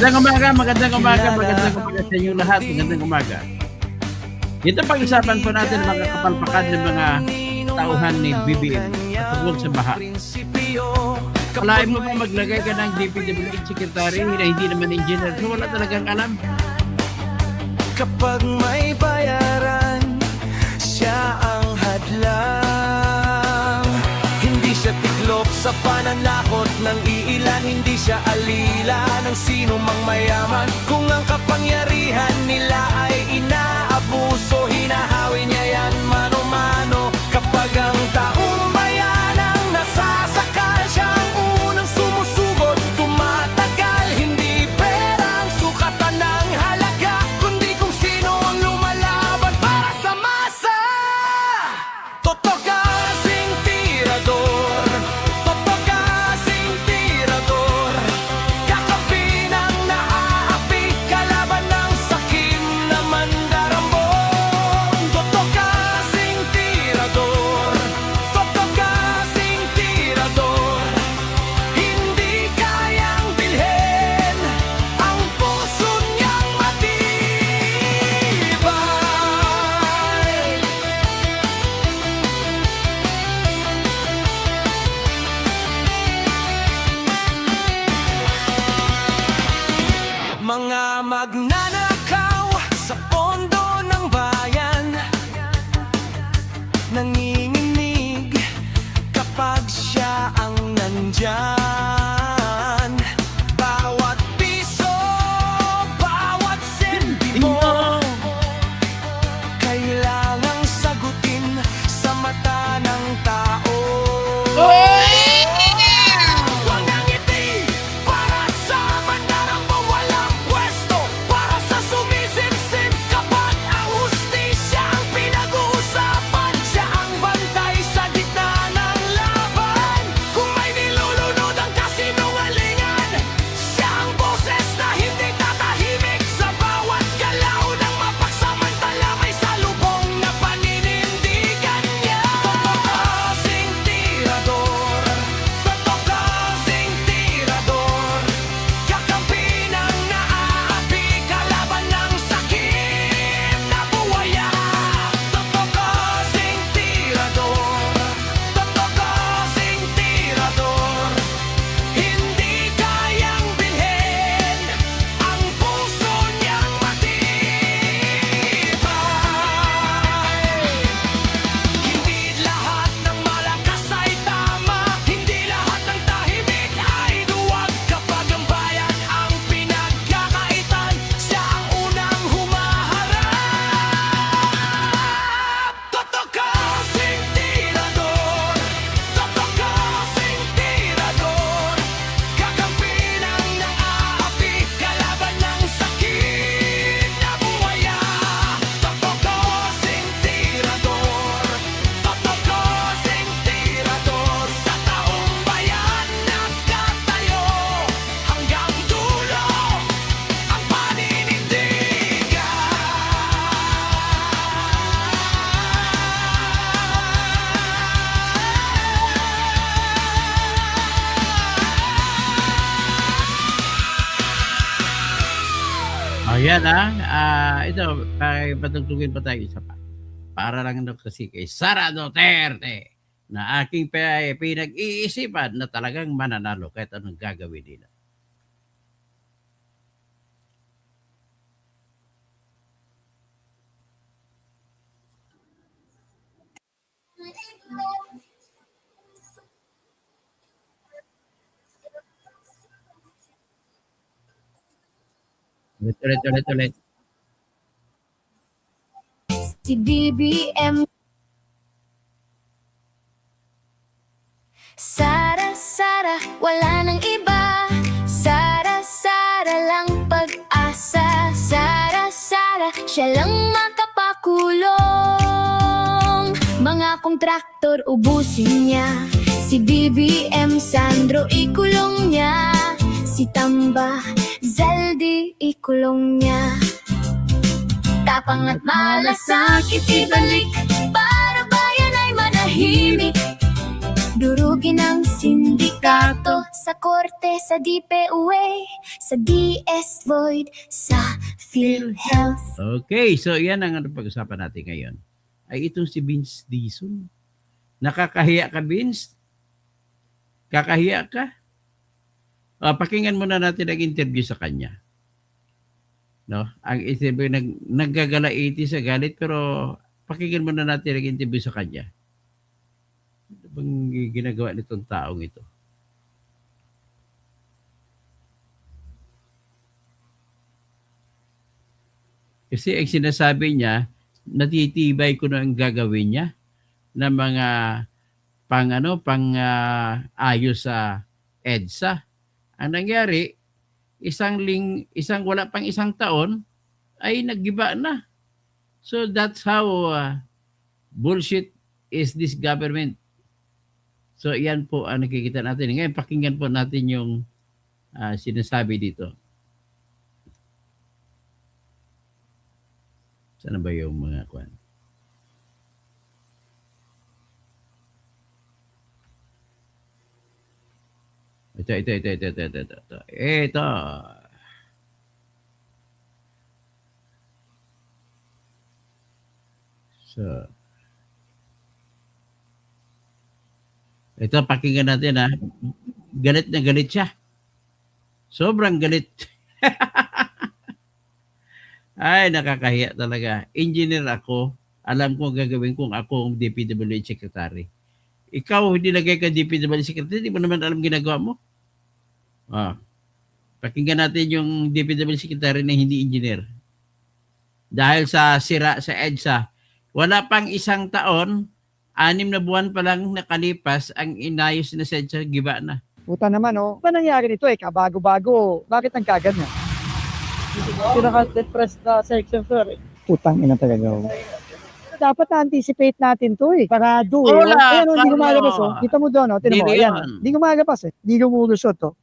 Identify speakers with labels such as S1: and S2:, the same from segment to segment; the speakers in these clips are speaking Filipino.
S1: magandang umaga sa inyo lahat. Magandang umaga. Ito pag-usapan po natin ang mga kapalpakan ng mga tauhan ni BBM patungkol sa baha. Kalahin mo pa maglagay ka ng DPWH Secretary na hindi naman engineer, so wala talagang alam.
S2: Kapag may bayaran, siya ang hadlang. Hindi siya tiklop sa pananakot ng iilan, hindi siya alila ng sino mang mayaman. Kung ang kapangyarihan nila ay inaabuso, hinahawi niya yan mano-mano. Kapag ang taong bayan ang nasasakal, siya ang unang sumusugot, tumatagal. Hindi perang sukatan ng halaga, kundi kung sino ang lumalaban para sa masa. Toto kasing tirador, toto kasing tirador, kakampi ng naaapi, kalaban ng sakim na mandarambong. Toto kasing tirador, toto kasing tirador, hindi kayang bilhin ang puso niyang matibay. Mga magnanakaw sa pondo ng bayan, nanginginig kapag siya ang nandyan. Bawat piso, bawat sentimo, kailangang sagutin sa mata ng tao. Huwag nang ngiti para sa mandarambong walang pwesto, para sa sumisip-sip kapag ang hustisya ang pinag-uusapan. Siya ang bantay sa gitna ng laban. Kung may nilulunod ang kasinungalingan, siya ang boses na hindi tatahimik. Sa bawat galaw ng mapagsamantala, may salubong na paninindigan niya. Toto kasing tirador, toto kasing tirador, kakampi ng naaapi, kalaban ng sakim na buwaya. Toto kasing tirador, toto kasing tirador, hindi kayang bilhin ang puso niyang matibay. Hindi lahat ng malakas ay tama, hindi lahat ng tahimik ay duwag. Kapag ang bayan ang pinagkakaitan, siya ang unang humaharap. Toto kasing tirador, toto kasing tirador, kakampi ng naaapi, kalaban ng sakim na buwaya. Toto kasing tirador, toto kasing tirador, sa taong bayan nagkatayo, hanggang dulo ang paninindigan.
S1: Ayan ito, patugtugin pa tayo isa pa. Para lang kasi kay Sara Duterte na aking pinag-iisipan na talagang mananalo kahit anong gagawin nila. Ulit.
S3: Si BBM. Sara, wala nang iba. Sara lang pag-asa. Sara, siya lang makapakulong. Mga kontraktor ubusin niya. Si BBM Sandro ikulong niya. Si Tamba Zaldi ikulong niya. Tapang at malasakit ibalik, para bayan ay manahimik. durugin ang sindikato. Sa korte, sa DPUA, sa DS Void, sa PhilHealth.
S1: Okay, so yan ang ano pag-usapan natin ngayon. Ay itong si Vince Dizon. Nakakahiya ka, Vince? Kakahiya ka? Pakinggan muna natin ang interview sa kanya. No? Ang interview, naggagalaiti sa galit, pero pakinggan muna natin ang interview sa kanya. Ano bang ginagawa nitong taong ito? Kasi ang sinasabi niya, natitibay ko na ang gagawin niya na mga ayos sa EDSA. Ang nangyari, isang wala pang isang taon ay naggiba na. So that's how bullshit is this government. So yan po ang nakikita natin. Ngayon pakinggan po natin yung sinasabi dito. Sana ba yung mga kwan? Ito. So, ito, pakinggan natin ha. Galit na galit siya. Sobrang galit. Ay, nakakahiya talaga. Engineer ako. Alam ko ang gagawin kung ako ang DPWH Secretary. Ikaw, hindi lagay ka DPWH Secretary, di mo naman alam ginagawa mo. Pakinggan natin yung DPWH Secretary na hindi engineer. Dahil sa sira sa EDSA, wala pang isang taon, 6 na buwan pa lang nakalipas, ang inayos na sa EDSA, giba na.
S4: Puta naman, oh. Ano nangyari nito eh? Kabago-bago. Bakit ang kaganyan? Pinaka-depressed na section, sir. Putang ina talaga, oh. Dapat na-anticipate natin to eh. Parado eh.
S1: Wala,
S4: Ayan, oh, hindi
S1: Carlo.
S4: gumalabas, oh. Kita mo doon, oh. Tinan mo,
S1: Hindi
S4: ayan.
S1: yun.
S4: Hindi gumalabas eh. Hindi gumulusot, oh.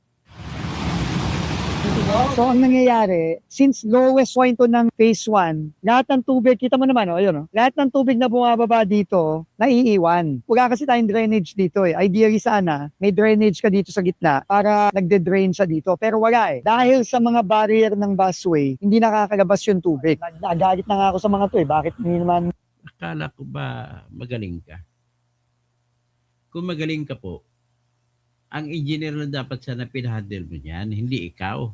S4: So, ang nangyayari, since lowest point to ng phase 1, lahat ng tubig, kita mo naman, oh, ayun, oh. Lahat ng tubig na bumababa dito, naiiwan. Wala kasi tayong drainage dito eh. Ideally sana, may drainage ka dito sa gitna para nagde-drain siya dito. Pero wala eh. Dahil sa mga barrier ng busway, hindi nakakalabas yung tubig. Nagalit na nga ako sa mga to eh. Bakit hindi naman
S1: Akala ko ba magaling ka? Kung magaling ka po, ang engineer na dapat sana pinahandle mo niyan, hindi ikaw.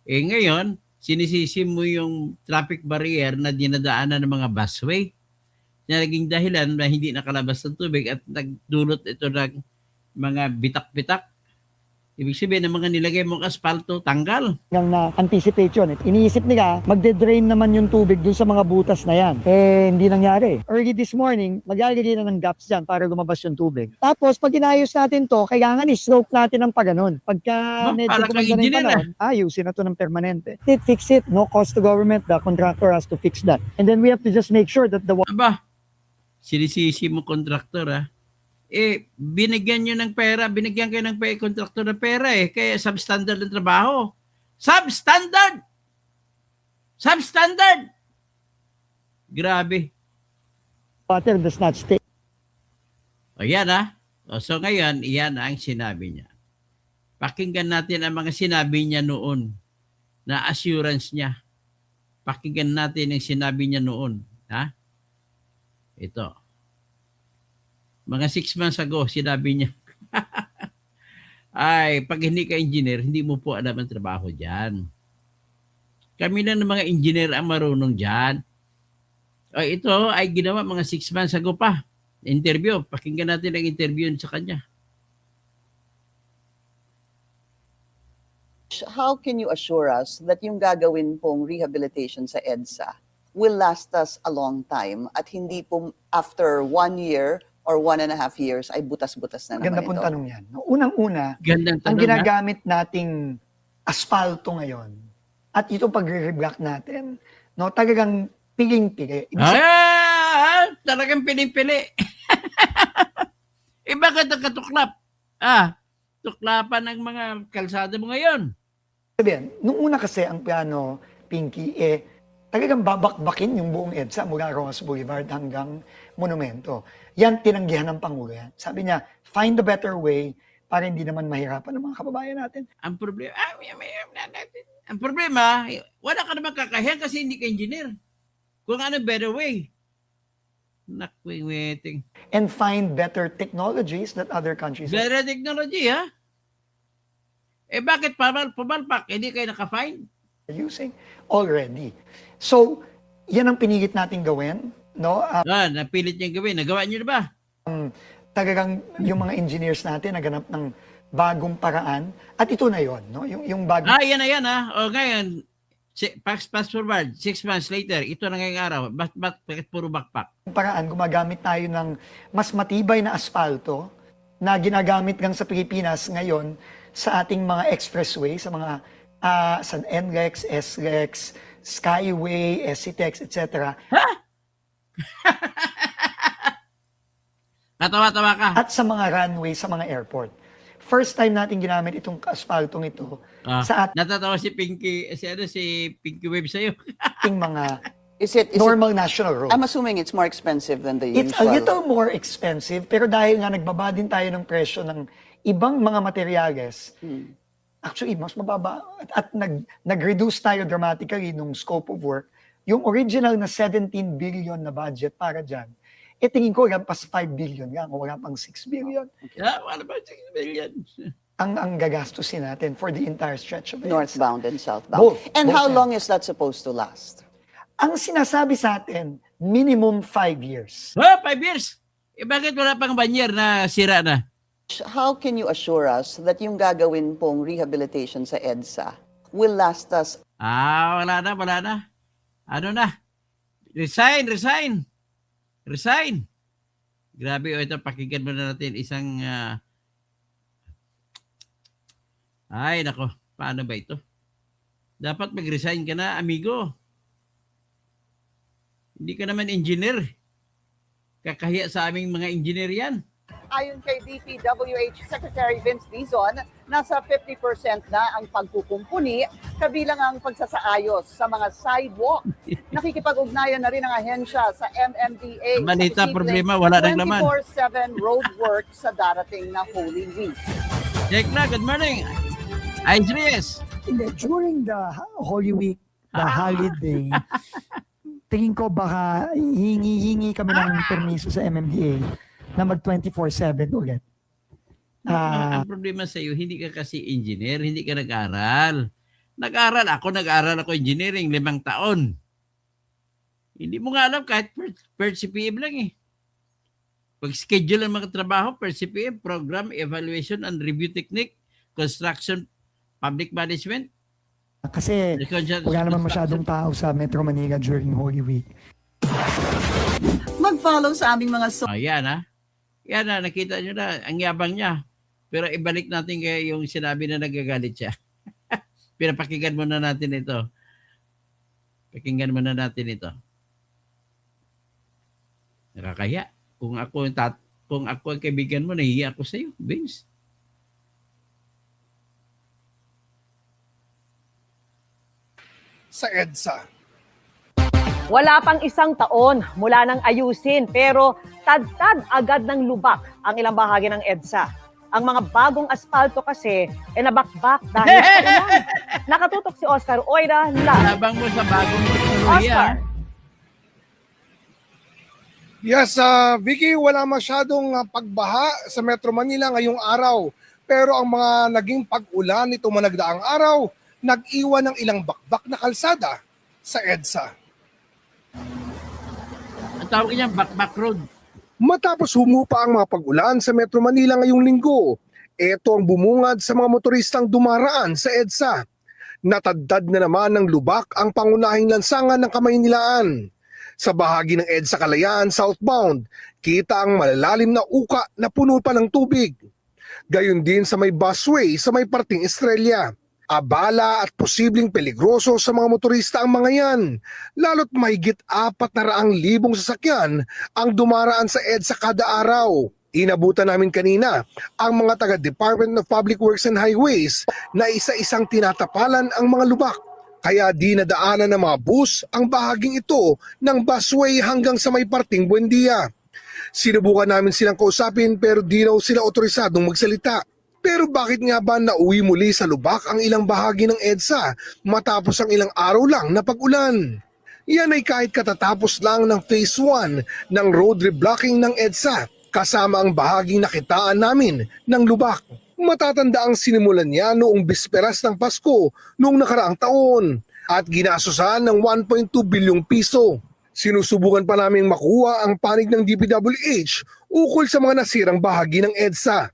S1: Eh ngayon, sinisisi mo yung traffic barrier na dinadaanan ng mga busway na naging dahilan na hindi nakalabas ng tubig at nagdulot ito ng mga bitak-bitak. Ibig sabihin ng mga nilagay mong asfalto, tanggal.
S4: nang na-anticipate yun? Iniisip nila, magde-drain naman yung tubig dun sa mga butas na yan. Eh, hindi nangyari. Early this morning, maglalagay na ng gaps dyan para lumabas yung tubig. Tapos, pag inayos natin to, kailangan i-slope natin ng paganon. Pagka medyo
S1: para kang
S4: gumanda na yung
S1: engineer,
S4: panahon, ayusin na to ng permanente. Fix it, no cost to government, the contractor has to fix that. And then we have to just make sure that the
S1: Aba, sinisisi mo kontraktor ha. Eh, binigyan nyo ng pera, binigyan kayo ng kontraktor ng pera eh. Kaya substandard ng trabaho. Substandard! Substandard! Grabe.
S4: water does not stay.
S1: O yan ha. O, so ngayon, yan ang sinabi niya. Pakinggan natin ang mga sinabi niya noon na assurance niya. Pakinggan natin ang sinabi niya noon. Ha? Ito. Mga 6 months ago, sinabi niya, ay, pag hindi ka engineer, hindi mo po alam ang trabaho dyan. Kami lang ng mga engineer ang marunong dyan. O, ito ay ginawa mga 6 months ago pa. Interview. Pakinggan natin ang interview sa kanya.
S5: How can you assure us that yung gagawin pong rehabilitation sa EDSA will last us a long time at hindi po after 1 year or 1.5 years ay butas-butas na
S4: Ganda
S5: naman
S4: pong
S5: ito?
S4: tanong yan. Unang-una,
S1: Gandang
S4: ang
S1: tanong ha?
S4: ginagamit nating aspalto ngayon at itong pagre-reblock natin, no, talagang piling-pili.
S1: Talagang pinipili. Iba ka katuklap. Tuklapan ng mga kalsada mo ngayon.
S4: Sabihin, nung una kasi ang plano, Pinky,
S6: talagang babakbakin yung buong EDSA mula Rojas Boulevard hanggang Monumento. Yan, tinanggihan ng Pangulo yan. Sabi niya, find a better way para hindi naman mahirapan ng mga kababayan natin.
S1: Ang problema, wala ka naman kakahiyan kasi hindi ka engineer. Kung ano better way. Nakwing-weting.
S6: And find better technologies that other countries have
S1: Better technology, ha? Bakit pumalpak? Hindi kayo naka-find?
S6: using already. So, yan ang pinilit natin gawin. No?
S1: Napilit niyang gawin. Nagawa niyo na ba?
S6: Talagang yung mga engineers natin naganap ng bagong paraan. At ito na yon, no? Yung bagong
S1: Yan na yan, ha? O ngayon, fast forward, 6 months later, ito na ngayong araw. Bakit puro backpack?
S6: paraan, gumagamit tayo ng mas matibay na asfalto na ginagamit lang sa Pilipinas ngayon sa ating mga expressway, sa mga sa NLEX, SLEX, Skyway, SCTEX, etc.
S1: Katawa-tawa ka.
S6: At sa mga runway, sa mga airport. First time natin ginamit itong asfaltong ito sa
S1: Natatawa si Pinky Wave sa'yo.
S6: ating mga
S5: Is it
S6: normal national roads.
S5: I'm assuming it's more expensive than the
S6: It's a
S5: usual.
S6: little more expensive, pero dahil nga nagbaba din tayo ng presyo ng ibang mga materyales, actually, mas mababa. At nag-reduce tayo dramatically nung scope of work. Yung original na 17 billion na budget para dyan, tingin ko lampas 5 billion lang, o wala pang 6 billion.
S1: Wala ba 6 million?
S6: Ang gagastusin natin for the entire stretch of it.
S5: Northbound and southbound.
S6: Both.
S5: And
S6: Both
S5: how
S6: ends.
S5: long is that supposed to last?
S6: Ang sinasabi sa atin, minimum 5 years.
S1: 5 years? Bakit wala pang 1 year na sira na?
S5: How can you assure us that yung gagawin pong rehabilitation sa EDSA will last us?
S1: Wala na. Ano na? Resign. Grabe, ito, pakinggan mo na natin isang... Ay, nako, paano ba ito? Dapat mag-resign ka na, amigo. Hindi ka naman engineer. Kakahiya sa aming mga engineer yan.
S7: Ayon kay DPWH Secretary Vince Dizon, nasa 50% na ang pagkukumpuni, kabilang ang pagsasaayos sa mga sidewalk. Nakikipag-ugnayan na rin ang ahensya sa MMDA.
S1: Ang balita,
S7: sa
S1: problema, wala nang laman.
S7: 24/7 road work sa darating na Holy Week.
S1: Check na, good morning. Ice Reyes.
S8: During the Holy Week, the holiday, tingin ko baka hingi kami ng permiso sa MMDA na mag 24/7 ulit.
S1: Ang problema sa iyo, hindi ka kasi engineer, hindi ka nag-aral. Nag-aral ako engineering 5 taon. Hindi mo nga alam kahit per CPM lang eh. Pag schedule ang mga trabaho, per CPM, Program, Evaluation and Review Technique, Construction, Public Management.
S8: Kasi wala naman masyadong tao sa Metro Manila during Holy Week.
S7: Mag-follow sa aming mga
S1: Yan ha. Yan na, nakita nyo na, ang yabang niya. Pero ibalik natin kaya yung sinabi na nagagalit siya. Pinapakinggan muna natin ito. Pakinggan muna natin ito. Nakakaya. Kung ako ang kaibigan mo, nahihiya ako sa'yo, Vince.
S9: Sa EDSA.
S10: Wala pang 1 taon mula nang ayusin pero tad-tad agad ng lubak ang ilang bahagi ng EDSA. Ang mga bagong asfalto kasi nabakbak dahil sa ulan. Nakatutok si Oscar Oida live.
S1: Labang mo sa bagong teknolohiya.
S10: Oscar.
S9: Yes, Vicky, wala masyadong pagbaha sa Metro Manila ngayong araw. Pero ang mga naging pag-ulan nito managdaang araw, nag-iwan ng ilang bakbak na kalsada sa EDSA.
S1: Ang tawag niya, Bakbak Road.
S9: Matapos humupa ang mga pag-ulan sa Metro Manila ngayong linggo, ito ang bumungad sa mga motoristang dumaraan sa EDSA. Natadtad na naman ng lubak ang pangunahing lansangan ng Kamaynilaan. Sa bahagi ng EDSA Kalayaan southbound, kita ang malalalim na uka na puno pa ng tubig. Gayon din sa may busway sa may parting Estrella. Abala at posibleng peligroso sa mga motorista ang mga yan, lalo't mahigit 400,000 sasakyan ang dumaraan sa EDSA kada araw. Inabutan namin kanina ang mga taga Department of Public Works and Highways na isa-isang tinatapalan ang mga lubak. kaya di nadaanan ng mga bus ang bahaging ito ng busway hanggang sa may parting Buendia. Sinubukan namin silang kausapin pero di raw sila otorisadong magsalita. Pero bakit nga ba nauwi muli sa lubak ang ilang bahagi ng EDSA matapos ang ilang araw lang na pag-ulan? Yan ay kahit katatapos lang ng Phase 1 ng road reblocking ng EDSA kasama ang bahaging nakitaan namin ng lubak. Matatanda ang sinimulan niya noong bisperas ng Pasko noong nakaraang taon at ginasusan ng 1.2 bilyong piso. Sinusubukan pa naming makuha ang panig ng DPWH ukol sa mga nasirang bahagi ng EDSA.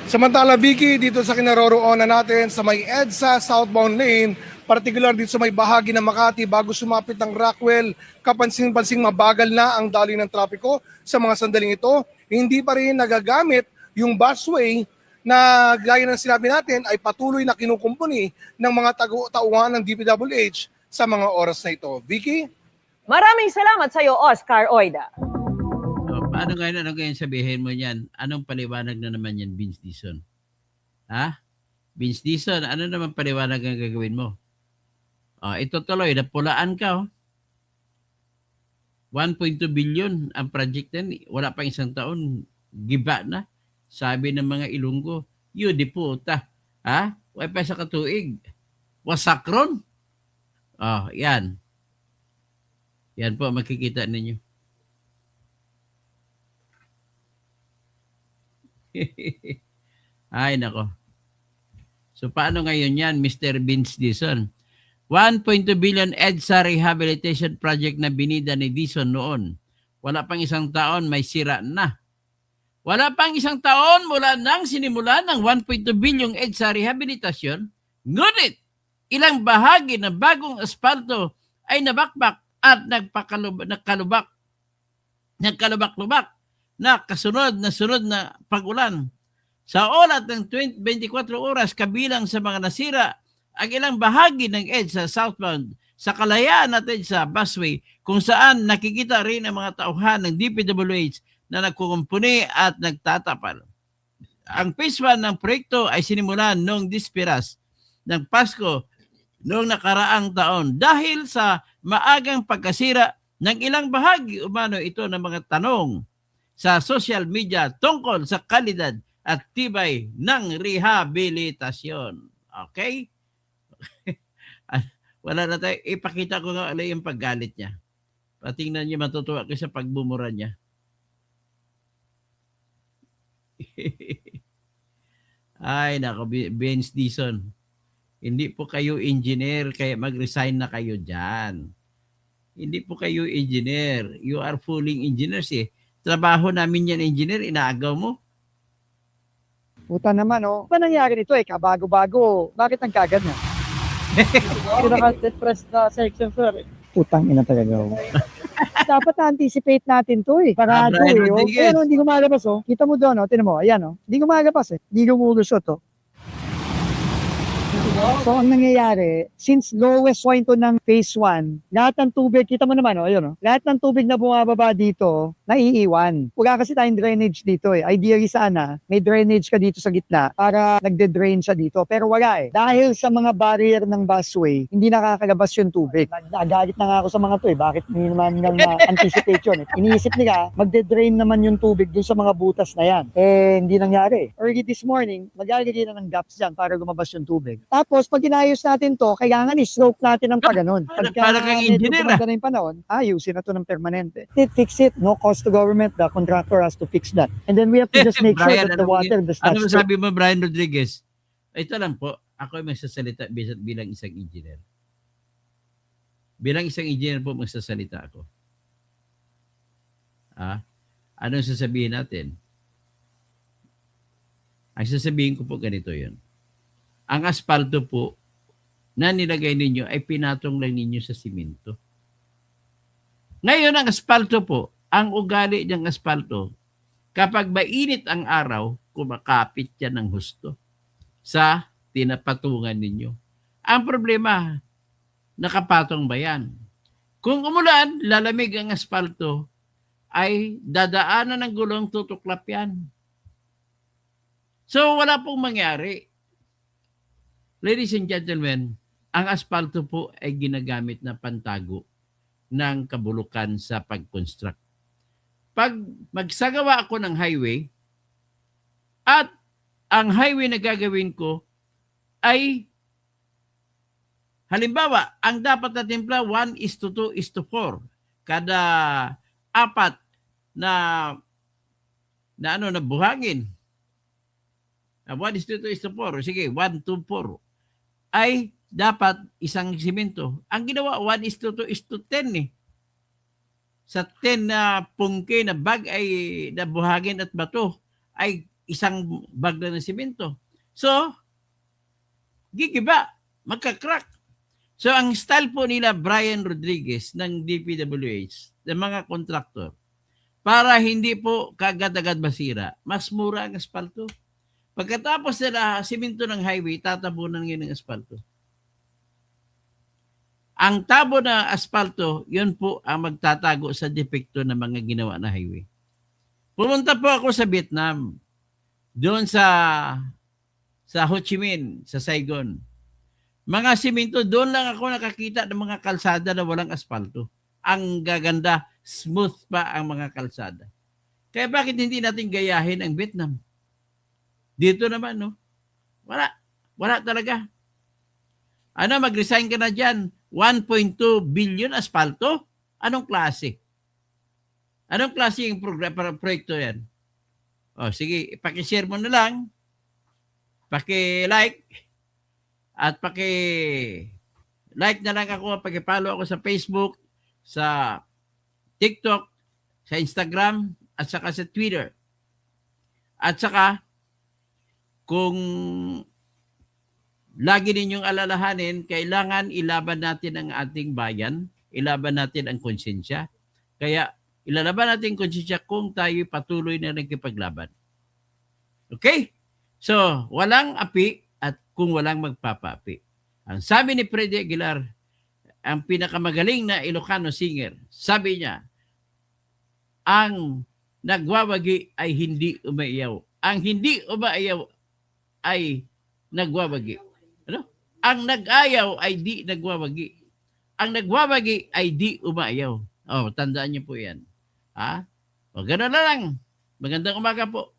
S9: Samantala, Vicky, dito sa kinaroroonan natin sa may EDSA southbound lane, partikular dito sa may bahagi ng Makati bago sumapit ng Rockwell, kapansin-pansing mabagal na ang daloy ng trapiko sa mga sandaling ito. Hindi pa rin nagagamit yung busway na gaya ng sinabi natin ay patuloy na kinukumpuni ng mga tauhan ng DPWH sa mga oras na ito. Vicky?
S10: Maraming salamat sa iyo, Oscar Oida.
S1: Paano ngayon sabihin mo yan? Anong paliwanag na naman yan, Vince Dizon? Ha? Vince Dizon, ano naman paliwanag ang gagawin mo? Ito tuloy, napulaan ka. 1.2 billion ang project yan. Wala pang isang taon, giba na. Sabi ng mga Ilonggo, yun di puta. Ha? Wala pa sa katuig. Wasakron. Yan. Yan po, makikita ninyo. Ay, nako. So, paano ngayon yan, Mr. Vince Dizon? 1.2 billion EDSA rehabilitation project na binida ni Dizon noon. Wala pang isang taon, may sira na. Wala pang isang taon mula nang sinimulan ng 1.2 bilyong EDSA rehabilitasyon, ngunit ilang bahagi ng bagong asfalto ay nabakbak at nagkalubak na kasunod na pag-ulan. Sa oras ng 24 oras kabilang sa mga nasira ang ilang bahagi ng EDSA southbound sa kalayaan natin sa busway kung saan nakikita rin ang mga tauhan ng DPWH na nagkukumpuni at nagtatapal. Ang phase 1 ng proyekto ay sinimulan noong disperas ng Pasko noong nakaraang taon dahil sa maagang pagkasira ng ilang bahagi umano ito ng mga tanong sa social media tungkol sa kalidad at tibay ng rehabilitasyon. Okay? Wala na tayo. Ipakita ko nga yung paggalit niya. Patingnan niyo, matutuwa ko sa pagbumura niya. Ay, nako, Vince Dizon. Hindi po kayo engineer, kaya mag-resign na kayo dyan. Hindi po kayo engineer. You are fooling engineers eh. Trabaho namin yan, engineer, inaagaw mo.
S4: Puta naman, oh. Ano nangyari nito eh? Kabago-bago. Bakit ang kagad na? Pinaka-depressed na section, sir. Putang ina talaga. Dapat na-anticipate natin to eh. Parado
S1: Brian
S4: eh. Oh.
S1: Rodriguez.
S4: Ayan, oh, hindi gumalabas oh. Kita mo doon, oh. Tinan mo. Ayan, oh. Hindi gumalabas eh. Hindi gumulusot, oh. So, ang nangyayari, since lowest point to ng phase 1, lahat ng tubig, kita mo naman, oh, ayun, oh, lahat ng tubig na bumababa dito, naiiwan. Wala kasi tayong drainage dito eh. Ideally sana, may drainage ka dito sa gitna para nagde-drain siya dito. Pero wala eh. Dahil sa mga barrier ng busway, hindi nakakalabas yung tubig. Nagalit na nga ako sa mga to eh. Bakit hindi naman nang anticipate yun eh. Iniisip nila, magde-drain naman yung tubig dun sa mga butas na yan. Eh, hindi nangyari. Early this morning, maglalagay na ng gaps dyan para lumabas yung tubig. Tapos, pag inayos natin to, kailangan i-stroke natin ng paganon.
S1: Para kang engineer,
S4: na yung panahon, ayusin na to ng permanente. Fix it, no cost to government, the contractor has to fix that. And then we have to just make sure
S1: Brian,
S4: that the water does not
S1: ano
S4: stop.
S1: sabi mo, Brian Rodriguez? Ito lang po, ako ay magsasalita bilang isang engineer. Bilang isang engineer po, magsasalita ako. Anong sasabihin natin? Ang sasabihin ko po ganito yun. Ang asfalto po na nilagay ninyo ay pinatong lang ninyo sa simento. Ngayon, ang asfalto po, ang ugali ng asfalto, kapag mainit ang araw, kumakapit yan ng husto sa tinapatungan ninyo. Ang problema, nakapatong ba yan? Kung umulan, lalamig ang asfalto, ay dadaanan ng gulong tutuklap yan. So, wala pong mangyari. ladies and gentlemen, ang asfalto po ay ginagamit na pantago ng kabulukan sa pag-construct. Pag magsagawa ako ng highway at ang highway na gagawin ko ay halimbawa, ang dapat na timpla 1:2:4. Kada 4 na buhangin. 1:2:4. Sige, 1:2:4 ay dapat isang simento. Ang ginawa 1:2:10 eh. Sa 10 na pungke na bag ay na buhangin at bato ay isang bag na ng simento. So, gigiba, magka-crack. So, ang style po nila Brian Rodriguez ng DPWH, ng mga kontraktor, para hindi po kagad-agad masira, mas mura ang asfalto. Pagkatapos nila simento ng highway, tatabunan ngayon ng asfalto. Ang tabo na asfalto, yun po ang magtatago sa depekto ng mga ginawa na highway. Pumunta po ako sa Vietnam, doon sa Ho Chi Minh, sa Saigon. Mga simento, doon lang ako nakakita ng mga kalsada na walang asfalto. Ang gaganda, smooth pa ang mga kalsada. Kaya bakit hindi natin gayahin ang Vietnam? Dito naman, no? Wala talaga. Ano, mag-resign ka na dyan. 1.2 billion asfalto? Anong klase? Anong klase yung proyekto yan? O, sige, paki-share mo na lang. Paki-like. At paki-like na lang ako. Paki-follow ako sa Facebook, sa TikTok, sa Instagram, at saka sa Twitter. At saka, kung lagi ninyong alalahanin, kailangan ilaban natin ang ating bayan, ilaban natin ang konsensya. Kaya ilalaban natin ang konsensya kung tayo patuloy na nagkipaglaban. Okay? So, walang api at kung walang magpapaapi. Ang sabi ni Freddy Aguilar, ang pinakamagaling na Ilocano singer, sabi niya, ang nagwawagi ay hindi umaiyaw. Ang hindi umaiyaw ay nagwawagi. Ano? Ang nag-ayaw ay di nagwawagi. Ang nagwawagi ay di umaayaw. Oh, tandaan niyo po yan. Ha? O, gano'n na lang. Magandang umaga po.